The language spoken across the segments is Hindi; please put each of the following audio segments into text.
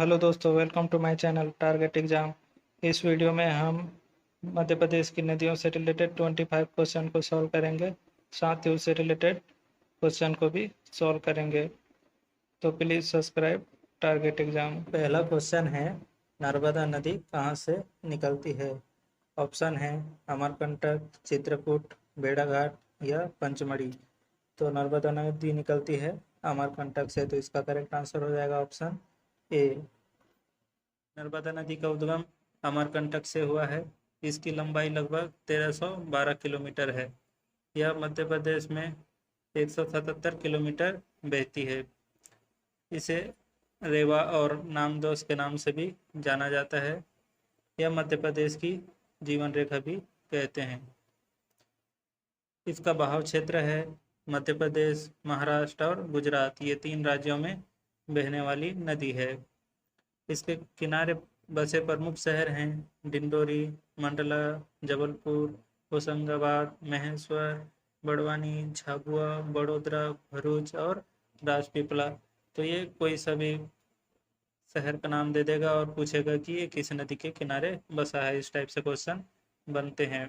हेलो दोस्तों, welcome to my channel target exam. इस वीडियो में हम मध्य प्रदेश की नदियों से रिलेटेड 25 क्वेश्चन को सॉल्व करेंगे, साथ ही उससे रिलेटेड क्वेश्चन को भी सॉल्व करेंगे। तो प्लीज़ सब्सक्राइब टारगेट एग्जाम। पहला क्वेश्चन है, नर्मदा नदी कहाँ से निकलती है? ऑप्शन है अमरकंटक, चित्रकूट, भेड़ाघाट या पंचमढ़ी। तो नर्मदा नदी निकलती है अमरकंटक से, तो इसका करेक्ट आंसर हो जाएगा ऑप्शन ए। नर्मदा नदी का उद्गम अमरकंटक से हुआ है। इसकी लंबाई लगभग 1312 किलोमीटर है। यह मध्य प्रदेश में 177 किलोमीटर बहती है। इसे रेवा और नामदोस के नाम से भी जाना जाता है। यह मध्य प्रदेश की जीवन रेखा भी कहते हैं। इसका बहाव क्षेत्र है मध्य प्रदेश, महाराष्ट्र और गुजरात, ये 3 राज्यों में बहने वाली नदी है। इसके किनारे बसे प्रमुख शहर हैं डिंडोरी, मंडला, जबलपुर, होशंगाबाद, महेश्वर, बड़वानी, झाबुआ, बड़ोदरा, भरूच और राजपीपला। तो ये कोई सभी शहर का नाम दे देगा और पूछेगा कि ये किस नदी के किनारे बसा है। इस टाइप से क्वेश्चन बनते हैं।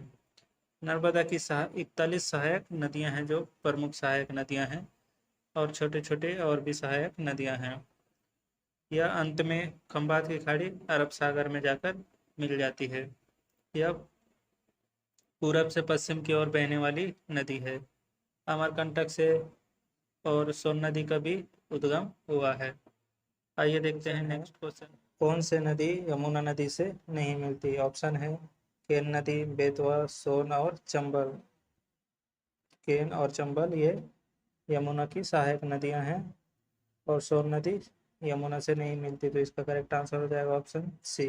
नर्मदा की 41 सहायक नदियां हैं, जो प्रमुख सहायक नदियां हैं, और छोटे छोटे और भी सहायक नदियां हैं। यह अंत में खंबात की खाड़ी अरब सागर में जाकर मिल जाती है। यह पूरब से पश्चिम की ओर बहने वाली नदी है। अमरकंटक से और सोन नदी का भी उद्गम हुआ है। आइए देखते हैं नेक्स्ट क्वेश्चन। कौन से नदी यमुना नदी से नहीं मिलती? ऑप्शन है केन नदी, बेतवा, सोन और चंबल। केन और चंबल ये यमुना की सहायक नदियां हैं, और सोन नदी यमुना से नहीं मिलती, तो इसका करेक्ट आंसर हो जाएगा ऑप्शन सी।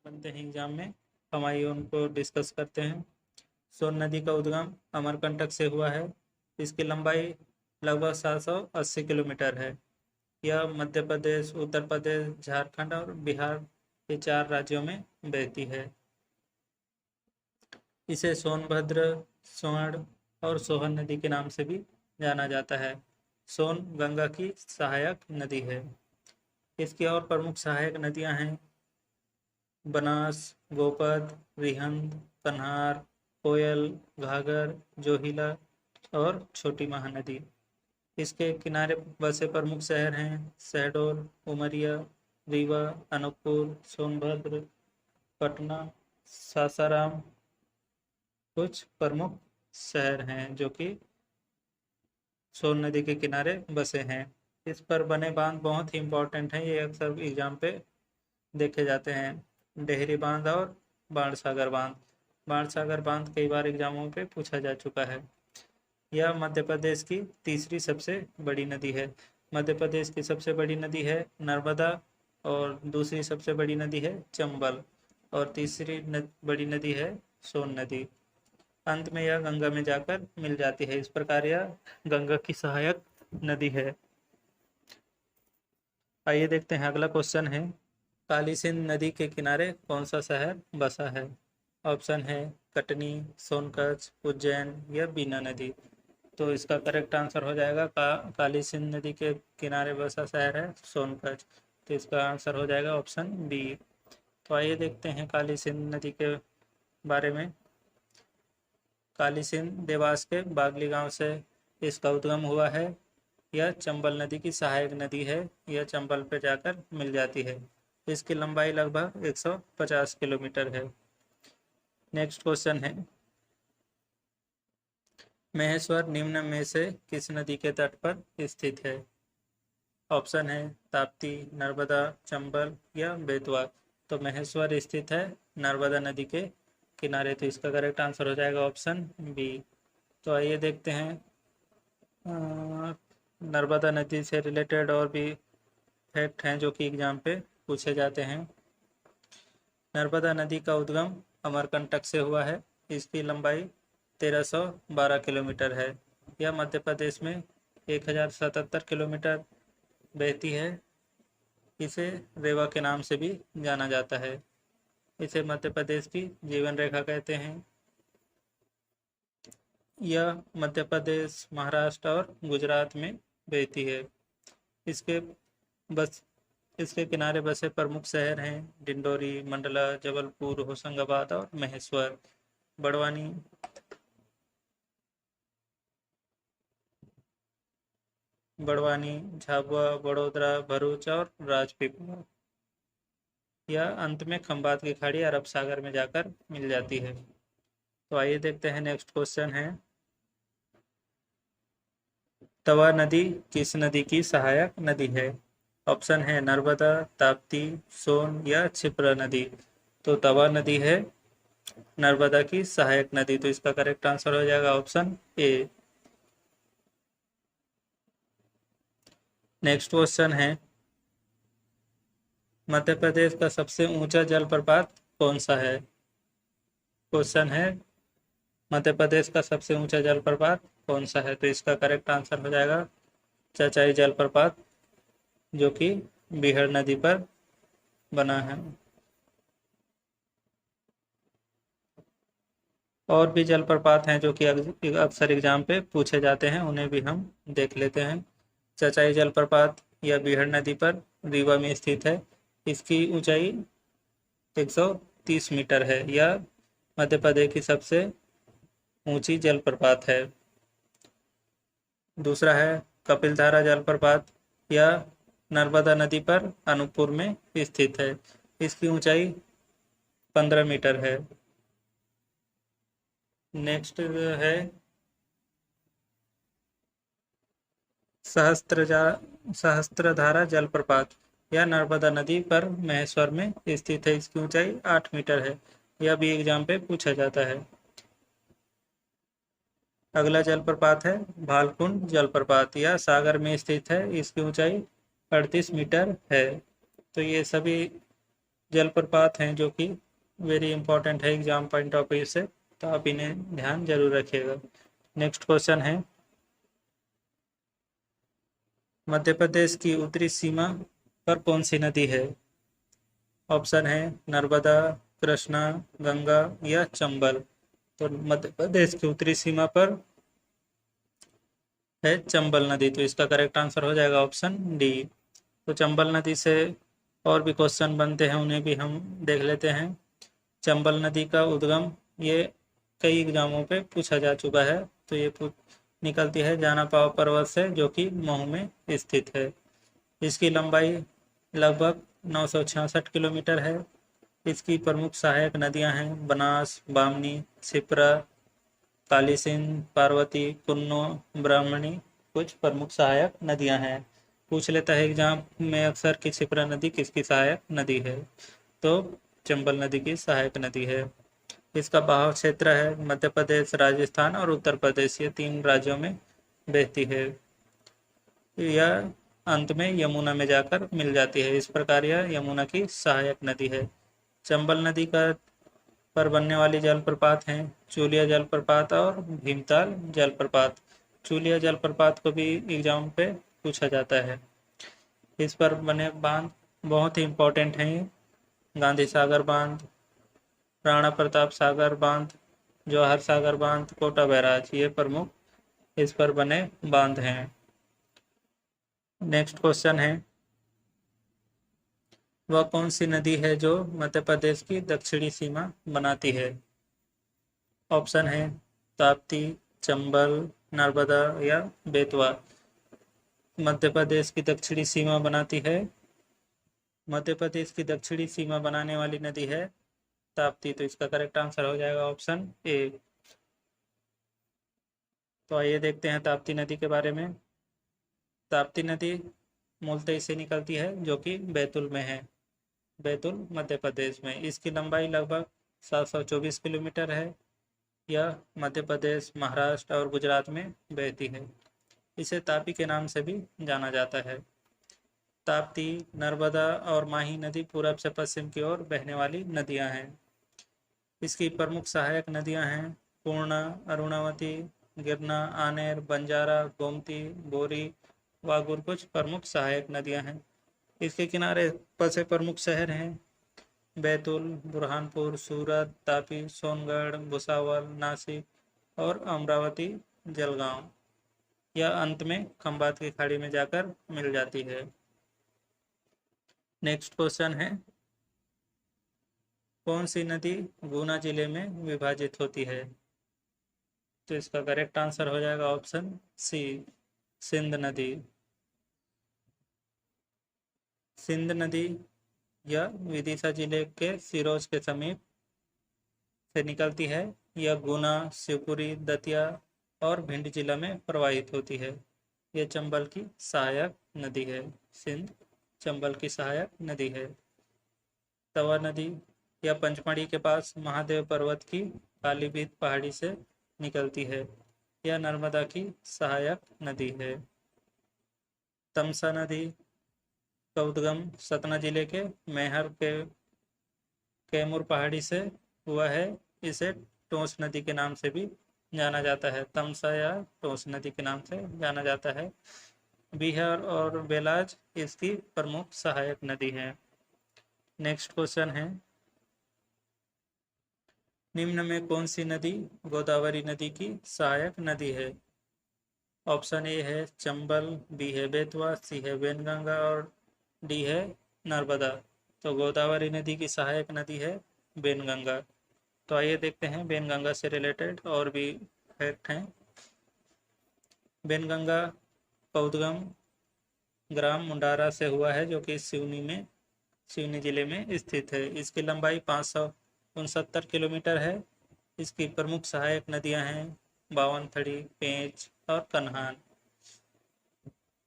बनते हैं एग्जाम में, हम आइए उनको डिस्कस करते हैं। सोन नदी का उद्गम अमरकंटक से हुआ है। इसकी लंबाई लगभग 780 किलोमीटर है। यह मध्य प्रदेश, उत्तर प्रदेश, झारखंड और बिहार के 4 राज्यों में बहती है। इसे सोनभद्र, स्वर्ण और सोहन नदी के नाम से भी जाना जाता है। सोन गंगा की सहायक नदी है। इसकी और प्रमुख सहायक नदियां हैं बनास, गोपद, रिहंद, कन्हार, कोयल, घाघर, जोहिला और छोटी महानदी। इसके किनारे बसे प्रमुख शहर हैं शहडोल, उमरिया, रीवा, अनूपपुर, सोनभद्र, पटना, सासाराम कुछ प्रमुख शहर हैं जो कि सोन नदी के किनारे बसे हैं। इस पर बने बांध बहुत ही इम्पोर्टेंट हैं, ये अक्सर एग्जाम पे देखे जाते हैं। डेहरी बांध और बाणसागर बांध। बाणसागर बांध कई बार एग्जामों पे पूछा जा चुका है। यह मध्य प्रदेश की तीसरी सबसे बड़ी नदी है। मध्य प्रदेश की सबसे बड़ी नदी है नर्मदा, और दूसरी सबसे बड़ी नदी है चंबल, और तीसरी बड़ी नदी है सोन नदी। अंत में यह गंगा में जाकर मिल जाती है। इस प्रकार यह गंगा की सहायक नदी है। आइए देखते हैं, अगला क्वेश्चन है, काली सिंध नदी के किनारे कौन सा शहर बसा है? ऑप्शन है कटनी, सोनकच्छ, उज्जैन या बीना नदी। तो इसका करेक्ट आंसर हो जाएगा काली सिंध नदी के किनारे बसा शहर है सोनकच्छ। तो इसका आंसर हो जाएगा ऑप्शन बी। तो आइए देखते हैं काली सिंध नदी के बारे में। काली सिंध देवास के बागली गांव से इसका उद्गम हुआ है। यह चंबल नदी की सहायक नदी है। यह चंबल पर जाकर मिल जाती है। इसकी लंबाई लगभग 150 किलोमीटर है। नेक्स्ट क्वेश्चन है, महेश्वर निम्न में से किस नदी के तट पर स्थित है? ऑप्शन है ताप्ती, नर्मदा, चंबल या बेतवा। तो महेश्वर स्थित है नर्मदा नदी के किनारे, तो इसका करेक्ट आंसर हो जाएगा ऑप्शन बी। तो आइए देखते हैं नर्मदा नदी से रिलेटेड और भी फैक्ट हैं जो कि एग्जाम पे पूछे जाते हैं। नर्मदा नदी का उद्गम अमरकंटक से हुआ है। इसकी लंबाई 1312 किलोमीटर है। यह मध्य प्रदेश में 1077 किलोमीटर बहती है। इसे रेवा के नाम से भी जाना जाता है। इसे मध्य प्रदेश की जीवन रेखा कहते हैं। यह मध्य प्रदेश, महाराष्ट्र और गुजरात में बहती है। इसके बस इसके किनारे बसे प्रमुख शहर हैं डिंडोरी, मंडला, जबलपुर, होशंगाबाद और महेश्वर। बड़वानी बड़वानी, झाबुआ, बड़ोदरा, भरूच और राजपीपला। यह अंत में खंबात की खाड़ी अरब सागर में जाकर मिल जाती है। तो आइए देखते हैं, नेक्स्ट क्वेश्चन है, तवा नदी किस नदी की सहायक नदी है? ऑप्शन है नर्मदा, ताप्ती, सोन या क्षिप्रा नदी। तो तवा नदी है नर्मदा की सहायक नदी, तो इसका करेक्ट आंसर हो जाएगा ऑप्शन ए। नेक्स्ट क्वेश्चन है, मध्य प्रदेश का सबसे ऊंचा जलप्रपात कौन सा है? क्वेश्चन है, मध्य प्रदेश का सबसे ऊंचा जलप्रपात कौन सा है? तो इसका करेक्ट आंसर हो जाएगा चचाई जलप्रपात, जो कि बीहड़ नदी पर बना है। और भी जलप्रपात हैं जो कि अक्सर एग्जाम पे पूछे जाते हैं, उन्हें भी हम देख लेते हैं। चचाई जलप्रपात यह बीहड़ नदी पर रीवा में स्थित है। इसकी ऊंचाई 130 मीटर है। यह मध्य प्रदेश की सबसे ऊंची जलप्रपात है। दूसरा है कपिलधारा जलप्रपात, यह नर्मदा नदी पर अनूपपुर में स्थित है। इसकी ऊंचाई 15 मीटर है। नेक्स्ट है सहस्त्रधारा जलप्रपात, यह नर्मदा नदी पर महेश्वर में स्थित है। इसकी ऊंचाई 8 मीटर है। यह भी एग्जाम पे पूछा जाता है। अगला जलप्रपात है भालकुंड जलप्रपात, यह सागर में स्थित है। इसकी ऊंचाई 38 मीटर है। तो ये सभी जलप्रपात हैं जो कि वेरी इंपॉर्टेंट है एग्जाम पॉइंट ऑफ व्यू से, तो आप इन्हें ध्यान जरूर रखिएगा। नेक्स्ट क्वेश्चन है, मध्य प्रदेश की उत्तरी सीमा पर कौन सी नदी है? ऑप्शन है नर्मदा, कृष्णा, गंगा या चंबल। तो मध्य प्रदेश की उत्तरी सीमा पर है चंबल नदी, तो इसका करेक्ट आंसर हो जाएगा ऑप्शन डी। तो चंबल नदी से और भी क्वेश्चन बनते हैं, उन्हें भी हम देख लेते हैं। चंबल नदी का उद्गम ये कई एग्जामों पे पूछा जा चुका है। तो ये निकलती है जानापाव पर्वत से, जो कि मऊ में स्थित है। इसकी लंबाई लगभग 966 किलोमीटर है। इसकी प्रमुख सहायक नदियां हैं बनास, बामनी, क्षिप्रा, काली सिंध, पार्वती, कुन्नो, ब्राह्मणी कुछ प्रमुख सहायक नदियां हैं। पूछ लेता है एग्जाम में अक्सर कि क्षिप्रा नदी किसकी सहायक नदी है? तो चंबल नदी की सहायक नदी है। इसका बहाव क्षेत्र है मध्य प्रदेश, राजस्थान और उत्तर प्रदेश, ये 3 राज्यों में बहती है। यह अंत में यमुना में जाकर मिल जाती है। इस प्रकार यह यमुना की सहायक नदी है। चंबल नदी का पर बनने वाली जलप्रपात हैं चूलिया जलप्रपात और भीमताल जलप्रपात। चूलिया जलप्रपात को भी एग्जाम पे पूछा जाता है। इस पर बने बांध बहुत ही इम्पोर्टेंट हैं, गांधी सागर बांध, राणा प्रताप सागर बांध, जवाहर सागर बांध, कोटा बैराज, ये प्रमुख इस पर बने बांध हैं। नेक्स्ट क्वेश्चन है, वह कौन सी नदी है जो मध्य प्रदेश की दक्षिणी सीमा बनाती है? ऑप्शन है ताप्ती, चंबल, नर्मदा या बेतवा। मध्य प्रदेश की दक्षिणी सीमा बनाती है, मध्य प्रदेश की दक्षिणी सीमा बनाने वाली नदी है ताप्ती, तो इसका करेक्ट आंसर हो जाएगा ऑप्शन ए। तो आइए देखते हैं ताप्ती नदी के बारे में। ताप्ती नदी मूलतः इससे निकलती है जो कि बैतूल में है, बैतूल मध्य प्रदेश में। इसकी लंबाई लगभग 724 किलोमीटर है। यह मध्य प्रदेश, महाराष्ट्र और गुजरात में बहती है। इसे तापी के नाम से भी जाना जाता है। ताप्ती, नर्मदा और माही नदी पूरब से पश्चिम की ओर बहने वाली नदियां हैं। इसकी प्रमुख सहायक नदियां हैं पूर्णा, अरुणावती, गिरना, आनेर, बंजारा, गोमती, बोरी, वागुर कुछ प्रमुख सहायक नदियां हैं। इसके किनारे बसे प्रमुख शहर हैं बैतूल, बुरहानपुर, सूरत, तापी, सोनगढ़, भुसावल, नासिक और अमरावती, जलगांव। यह अंत में खंबात की खाड़ी में जाकर मिल जाती है। नेक्स्ट क्वेश्चन है, कौन सी नदी गुना जिले में विभाजित होती है? तो इसका करेक्ट आंसर हो जाएगा ऑप्शन सी, सिंध नदी। सिंध नदी यह विदिशा जिले के सिरोंज के समीप से निकलती है। यह गुना, शिवपुरी, दतिया और भिंड जिला में प्रवाहित होती है। यह चंबल की सहायक नदी है। सिंध चंबल की सहायक नदी है। तवा नदी यह पंचमढ़ी के पास महादेव पर्वत की कालीभीत पहाड़ी से निकलती है। यह नर्मदा की सहायक नदी है। तमसा नदी का उद्गम सतना जिले के मैहर के कैमूर पहाड़ी से हुआ है। इसे टोंस नदी के नाम से भी जाना जाता है। तमसा या टोंस नदी के नाम से जाना जाता है। बिहार और बेलाज इसकी प्रमुख सहायक नदी है। नेक्स्ट क्वेश्चन है, निम्न में कौन सी नदी गोदावरी नदी की सहायक नदी है? ऑप्शन ए है चंबल, बी है बेतवा, सी है वेनगंगा और डी है नर्मदा। तो गोदावरी नदी की सहायक नदी है वेनगंगा। तो आइए देखते हैं वेनगंगा से रिलेटेड और भी फैक्ट हैं। वेनगंगा का उद्गम ग्राम मुंडारा से हुआ है, जो कि सिवनी जिले में स्थित है। इसकी लंबाई 569 किलोमीटर है। इसकी प्रमुख सहायक नदियां हैं बावनथड़ी, पेंच और कन्हान।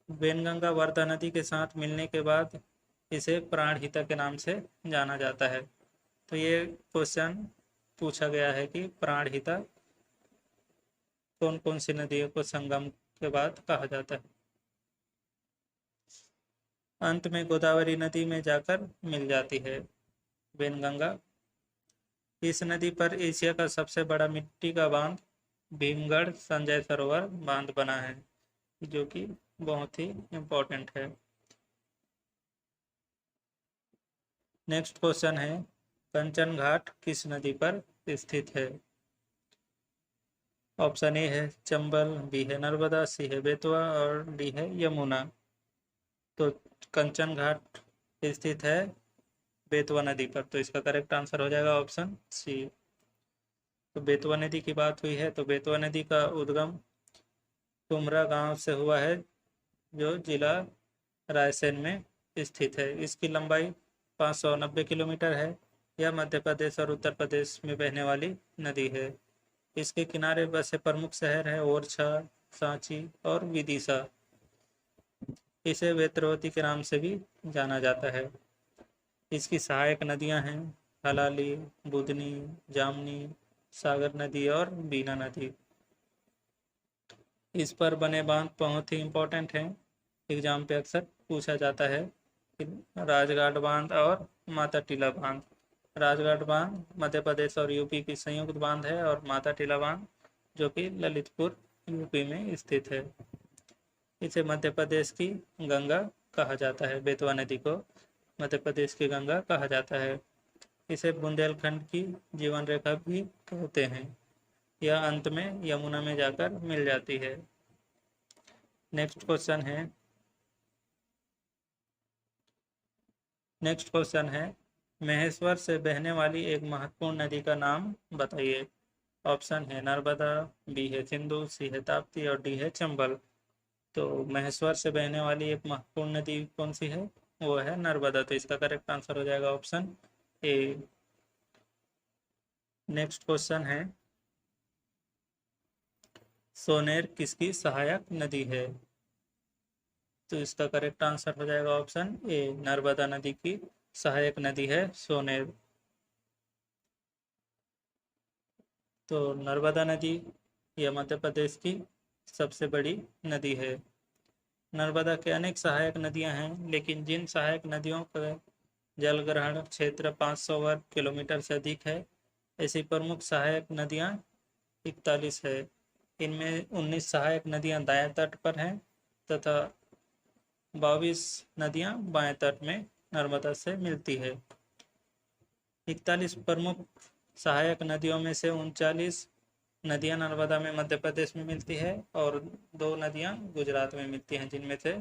वेनगंगा वर्धा नदी के साथ मिलने के बाद इसे प्राणहिता के नाम से जाना जाता है। तो ये क्वेश्चन पूछा गया है कि प्राणहिता कौन कौन सी नदियों को संगम के बाद कहा जाता है। अंत में गोदावरी नदी में जाकर मिल जाती है वेनगंगा। इस नदी पर एशिया का सबसे बड़ा मिट्टी का बांध भीमगढ़ संजय सरोवर बांध बना है, जो कि बहुत ही इम्पोर्टेंट है। नेक्स्ट क्वेश्चन है, कंचन घाट किस नदी पर स्थित है? ऑप्शन ए है चंबल, बी है नर्मदा, सी है बेतवा और डी है यमुना। तो कंचन घाट स्थित है बेतवा नदी पर। तो इसका करेक्ट आंसर हो जाएगा ऑप्शन सी। तो बेतवा नदी की बात हुई है, तो बेतवा नदी का उद्गम तुमरा गांव से हुआ है, जो जिला रायसेन में स्थित है। इसकी लंबाई 590 किलोमीटर है। यह मध्य प्रदेश और उत्तर प्रदेश में बहने वाली नदी है। इसके किनारे बसे प्रमुख शहर है ओरछा, सांची और विदिशा। इसे वेत्रवती के नाम से भी जाना जाता है। इसकी सहायक नदियां हैं हलाली, बुदनी, जामनी, सागर नदी और बीना नदी। इस पर बने बांध बहुत ही इम्पोर्टेंट हैं, एग्जाम पे अक्सर पूछा जाता है। राजघाट बांध और माता टीला बांध। राजघाट बांध मध्य प्रदेश और यूपी की संयुक्त बांध है, और माता टीला बांध जो कि ललितपुर यूपी में स्थित है। इसे मध्य प्रदेश की गंगा कहा जाता है। बेतवा नदी को मध्य प्रदेश की गंगा कहा जाता है। इसे बुंदेलखंड की जीवन रेखा भी कहते हैं। यह अंत में यमुना में जाकर मिल जाती है। नेक्स्ट क्वेश्चन है, महेश्वर से बहने वाली एक महत्वपूर्ण नदी का नाम बताइए। ऑप्शन है नर्मदा, बी है सिंधु, सी है ताप्ती और डी है चंबल। तो महेश्वर से बहने वाली एक महत्वपूर्ण नदी कौन सी है? वो है नर्मदा। तो इसका करेक्ट आंसर हो जाएगा ऑप्शन ए। नेक्स्ट क्वेश्चन है, सोनेर किसकी सहायक नदी है? तो इसका करेक्ट आंसर हो जाएगा ऑप्शन ए, नर्मदा नदी की सहायक नदी है सोनेर। तो नर्मदा नदी यह मध्य प्रदेश की सबसे बड़ी नदी है। नर्मदा के अनेक सहायक नदियां हैं, लेकिन जिन सहायक नदियों का जल ग्रहण क्षेत्र 500 वर्ग किलोमीटर से अधिक है, ऐसी प्रमुख सहायक नदियां 41 है। इनमें 19 सहायक नदियां दाएं तट पर हैं तथा 22 नदियां बाएं तट में नर्मदा से मिलती है। 41 प्रमुख सहायक नदियों में से 39 नदियां नर्मदा में मध्य प्रदेश में मिलती है और 2 नदियां गुजरात में मिलती हैं, जिनमें से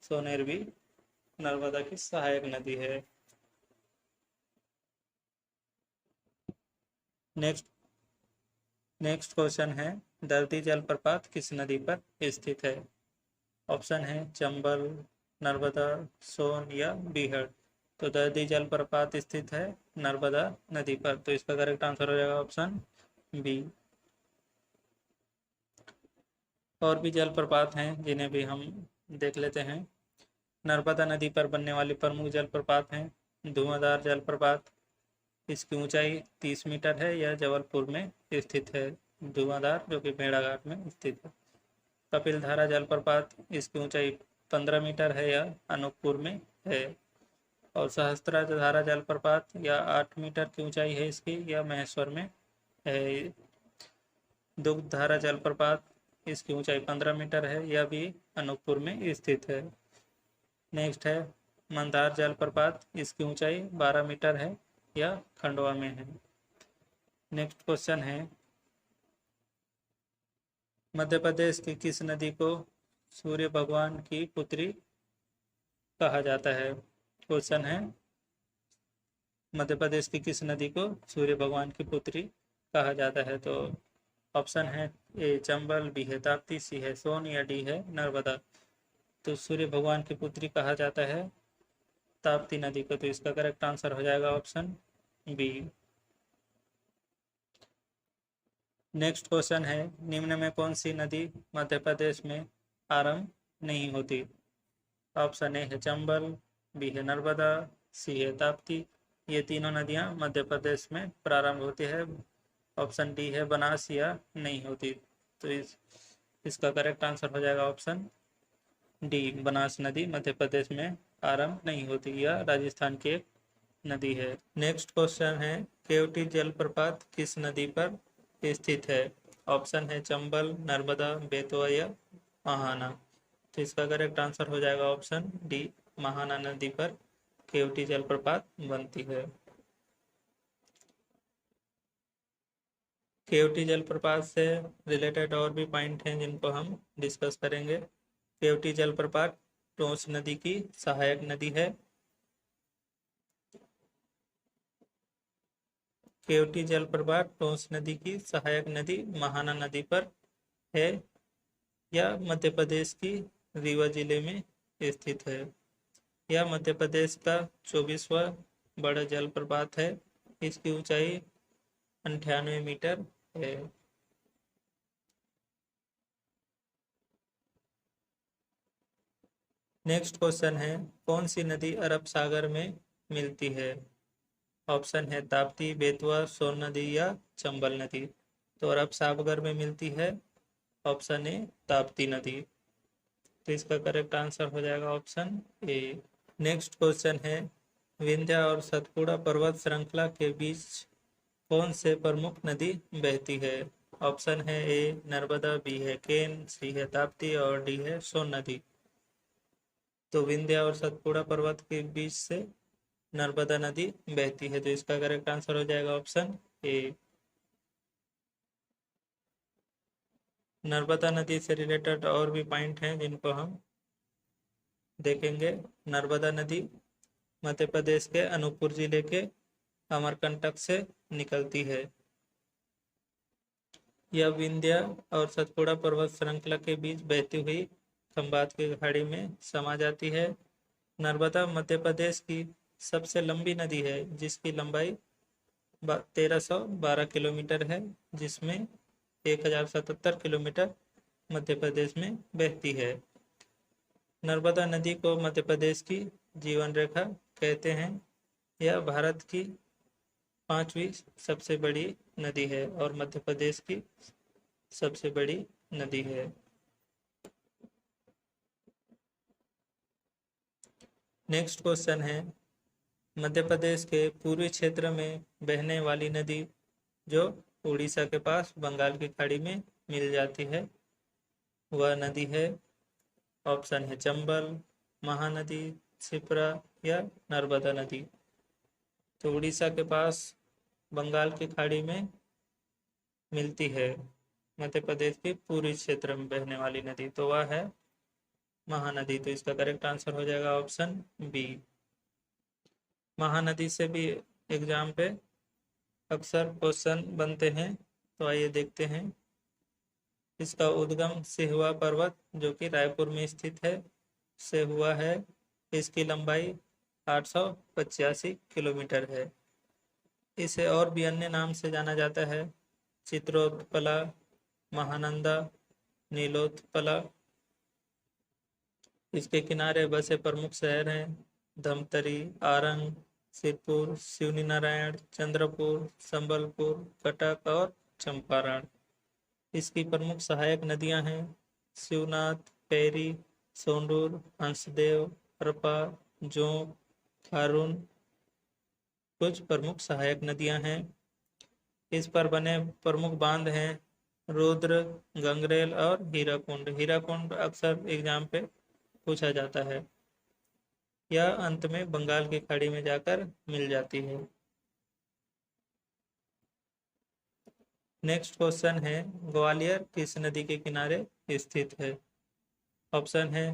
सोनेर भी नर्मदा की सहायक नदी है। नेक्स्ट नेक्स्ट क्वेश्चन है, दर्दी जलप्रपात किस नदी पर स्थित है? ऑप्शन है चंबल, नर्मदा, सोन या बीहड़। तो दर्दी जलप्रपात स्थित है नर्मदा नदी पर, तो इसका करेक्ट आंसर हो जाएगा ऑप्शन बी। और भी जलप्रपात हैं जिन्हें भी हम देख लेते हैं। नर्मदा नदी पर बनने वाली प्रमुख जलप्रपात हैं धुआंधार जलप्रपात, इसकी ऊंचाई 30 मीटर है, यह जबलपुर में स्थित है। धुआंधार जो कि भेड़ाघाट में स्थित है। कपिलधारा जलप्रपात, इसकी ऊंचाई 15 मीटर है, यह अनूपपुर में है। और सहस्त्रधारा जलप्रपात या 8 मीटर की ऊंचाई है इसकी, यह महेश्वर में है। दुग्धधारा जलप्रपात, इसकी ऊंचाई 15 मीटर है, यह भी अनूपपुर में स्थित है। नेक्स्ट है मंदार जलप्रपात, इसकी ऊंचाई 12 मीटर है, यह खंडवा में है। नेक्स्ट क्वेश्चन है, मध्य प्रदेश की किस नदी को सूर्य भगवान की पुत्री कहा जाता है? क्वेश्चन है, मध्य प्रदेश की किस नदी को सूर्य भगवान की पुत्री कहा जाता है? तो ऑप्शन है ए चंबल, बी है ताप्ती, सी है सोन या डी है नर्मदा। तो सूर्य भगवान की पुत्री कहा जाता है ताप्ती नदी को, तो इसका करेक्ट आंसर हो जाएगा ऑप्शन बी। नेक्स्ट क्वेश्चन है, निम्न में कौन सी नदी मध्य प्रदेश में आरंभ नहीं होती? ऑप्शन ए है चंबल, बी है नर्मदा, सी है ताप्ती। ये तीनों नदियां मध्य प्रदेश में प्रारंभ होती है। ऑप्शन डी है बनास या नहीं होती। तो इसका करेक्ट आंसर हो जाएगा ऑप्शन डी, बनास नदी मध्य प्रदेश में आरंभ नहीं होती, यह राजस्थान की एक नदी है। नेक्स्ट क्वेश्चन है, केवटी जलप्रपात किस नदी पर स्थित है? ऑप्शन है चंबल, नर्मदा, बेतवा या महाना। तो इसका करेक्ट आंसर हो जाएगा ऑप्शन डी, महाना नदी पर केवटी जलप्रपात बनती है। केवटी जलप्रपात से रिलेटेड और भी पॉइंट हैं जिनको हम डिस्कस करेंगे। केवटी जलप्रपात टोंस नदी की सहायक नदी है। केवटी जलप्रपात टोंस नदी की सहायक नदी महाना नदी पर है, यह मध्य प्रदेश की रीवा जिले में स्थित है। यह मध्य प्रदेश का 24वां बड़ा जलप्रपात है। इसकी ऊंचाई 98 मीटर है। नेक्स्ट क्वेश्चन है, कौन सी नदी अरब सागर में मिलती है? ऑप्शन है ताप्ती, बेतवा, सोन नदी या चंबल नदी। तो अरब सागर में मिलती है ऑप्शन ए ताप्ती नदी। तो इसका करेक्ट आंसर हो जाएगा ऑप्शन ए। नेक्स्ट क्वेश्चन है, विंध्या और सतपुड़ा पर्वत श्रृंखला के बीच कौन से प्रमुख नदी बहती है? ऑप्शन है ए नर्मदा, बी है केन, सी है ताप्ती और डी है सोन नदी। तो विंध्या और सतपुड़ा पर्वत के बीच से नर्मदा नदी बहती है, तो इसका करेक्ट आंसर हो जाएगा ऑप्शन ए। नर्मदा नदी से रिलेटेड और भी पॉइंट हैं जिनको हम देखेंगे। नर्मदा नदी मध्य प्रदेश के अनूपपुर जिले के अमरकंटक से निकलती है। यह विंध्या और सतपुड़ा पर्वत श्रृंखला के बीच बहती हुई खंबात की खाड़ी में समा जाती है। नर्मदा मध्य प्रदेश की सबसे लंबी नदी है, जिसकी लंबाई 1312 किलोमीटर है, जिसमें 1077 किलोमीटर मध्य प्रदेश में बहती है। नर्मदा नदी को मध्य प्रदेश की जीवन रेखा कहते हैं। यह भारत की 5वीं सबसे बड़ी नदी है और मध्य प्रदेश की सबसे बड़ी नदी है। नेक्स्ट क्वेश्चन है, मध्य प्रदेश के पूर्वी क्षेत्र में बहने वाली नदी जो उड़ीसा के पास बंगाल की खाड़ी में मिल जाती है, वह नदी है। ऑप्शन है चंबल, महानदी, क्षिप्रा या नर्मदा नदी। तो उड़ीसा के पास बंगाल की खाड़ी में मिलती है मध्य प्रदेश के पूर्वी क्षेत्र में बहने वाली नदी, तो वह है महानदी। तो इसका करेक्ट आंसर हो जाएगा ऑप्शन बी। महानदी से भी एग्जाम पे अक्सर क्वेश्चन बनते हैं, तो आइए देखते हैं। इसका उद्गम सिहुआ पर्वत जो कि रायपुर में स्थित है से हुआ है। इसकी लंबाई 885 किलोमीटर है। इसे और भी अन्य नाम से जाना जाता है, चित्रोत्पला, महानंदा, नीलोत्पला। इसके किनारे बसे प्रमुख शहर हैं धमतरी, आरंग, सिरपुर, शिवनी नारायण, चंद्रपुर, संबलपुर, कटक और चंपारण। इसकी प्रमुख सहायक नदियां हैं शिवनाथ, पैरी, सोंडूर, हंसदेव, हरपा, जोंक, खारून। कुछ प्रमुख सहायक नदियां हैं। इस पर बने प्रमुख बांध हैं रुद्र, गंगरेल और हीराकुंड। हीराकुंड अक्सर एग्जाम पे पूछा जाता है। यह अंत में बंगाल की खाड़ी में जाकर मिल जाती है। नेक्स्ट क्वेश्चन है, ग्वालियर किस नदी के किनारे स्थित है? ऑप्शन है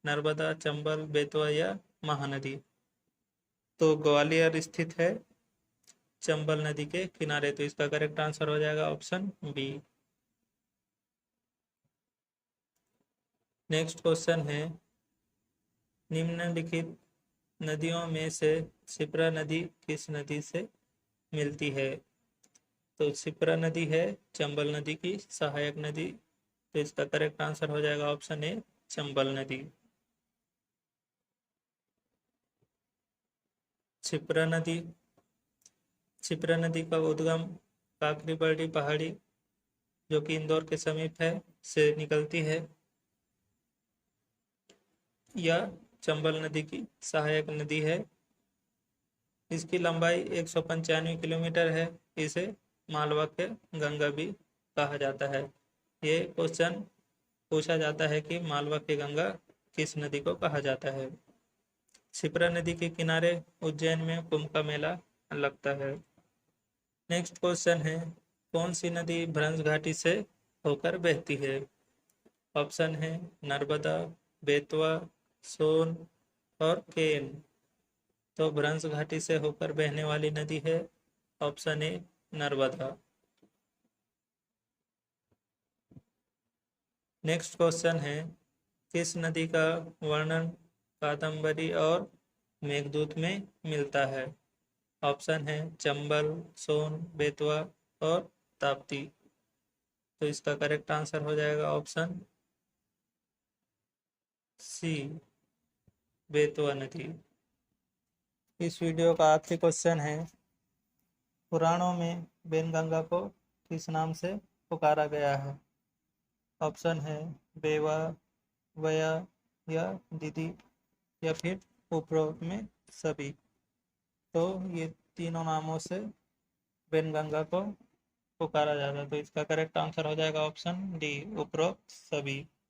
नर्मदा, चंबल, बेतवा या महानदी। तो ग्वालियर स्थित है चंबल नदी के किनारे। तो इसका करेक्ट आंसर हो जाएगा ऑप्शन बी। नेक्स्ट क्वेश्चन है, निम्नलिखित नदियों में से शिप्रा नदी किस नदी से मिलती है? तो शिप्रा नदी है चंबल नदी की सहायक नदी। तो इसका करेक्ट आंसर हो जाएगा ऑप्शन ए, चंबल नदी। शिप्रा नदी, शिप्रा नदी का उद्गम काकरी बरडी पहाड़ी जो कि इंदौर के समीप है से निकलती है। यह चंबल नदी की सहायक नदी है। इसकी लंबाई 195 किलोमीटर है। इसे मालवा के गंगा भी कहा जाता है। ये क्वेश्चन पूछा जाता है कि मालवा के गंगा किस नदी को कहा जाता है। शिप्रा नदी के किनारे उज्जैन में कुंभ का मेला लगता है। नेक्स्ट क्वेश्चन है, कौन सी नदी भ्रंश घाटी से होकर बहती है? ऑप्शन है नर्मदा, बेतवा, सोन और केन। तो भ्रंश घाटी से होकर बहने वाली नदी है option A, Narmada. Next question है, किस नदी का वर्णन कादम्बरी और मेघदूत में मिलता है? ऑप्शन है चंबल, सोन, बेतवा और ताप्ती। तो इसका करेक्ट आंसर हो जाएगा ऑप्शन सी, बेतवा नदी। इस वीडियो का आखिरी क्वेश्चन है, पुराणों में बेनगंगा को किस नाम से पुकारा गया है? ऑप्शन है बेवा, वया या दीदी या फिर उपरोक्त में सभी। तो ये तीनों नामों से बेनगंगा को पुकारा जाता है। तो इसका करेक्ट आंसर हो जाएगा ऑप्शन डी, उपरोक्त सभी।